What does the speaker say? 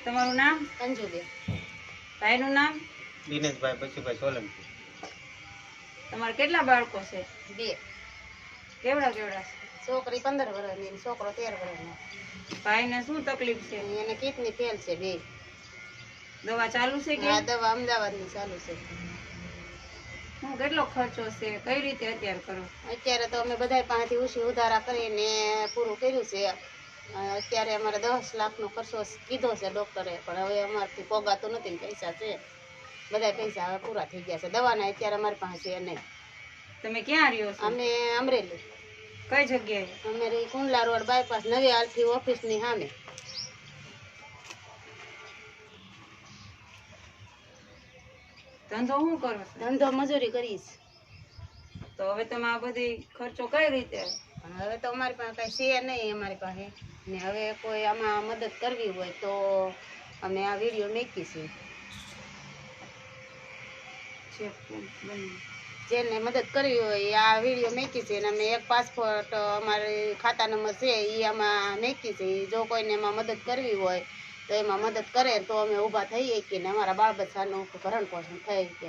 તમારું નામ? અંજુબેન. ભાઈનું નામ? દિનેશભાઈ બચુભાઈ સોલંકી. તમારે કેટલા બાળકો છે? 2. કેવડા કેવડા છે? છોકરી 15 વર્ષની ને છોકરો 13 વર્ષનો. ભાઈને શું તકલીફ છે? એને કિડની ફેલ છે 2. દવા ચાલુ છે કે? આ દવા અમદાવાદની ચાલુ છે. શું કેટલો ખર્ચો છે? કઈ રીતે અત્યારે કરો? અત્યારે તો અમે બધા પાસેથી ઉછી ઉધારા કરીને પૂરું કર્યું છે. અત્યારે અમારે 10 લાખનો ખર્ચો કીધો છે ડૉક્ટરે, પણ હવે અમારથી પોગાતું નથી ને પૈસા છે. બધા પૈસા હવે પૂરા થઈ ગયા છે. દવાના અત્યારે અમારી પાસે છે નહીં. તમે ક્યાં રહ્યો છો? અમે અમરેલી. કઈ જગ્યાએ? અમે રહી કુંડલા રોડ બાયપાસ નવી આલથી ઓફિસની સામે. ધંધો શું કરો છો? ધંધો મજૂરી કરીશ. તો હવે તમે આ બધી ખર્ચો કઈ રીતે? પણ હવે તો અમારી પાસે કાંઈ છે નહીં અમારી પાસે. ને હવે કોઈ આમાં મદદ કરવી હોય તો અમે આ વિડીયો મૂકીશું. જેને મદદ કરવી હોય આ વિડીયો મૂકી છે અને અમે એક પાસપોર્ટ અમારે ખાતા નંબર છે એ આમાં મૂકી છે. જો કોઈને એમાં મદદ કરવી હોય તો એમાં મદદ કરે તો અમે ઊભા થઈએ કે અમારા બાળ બચ્ચાનું ભરણ પોષણ થઈ કે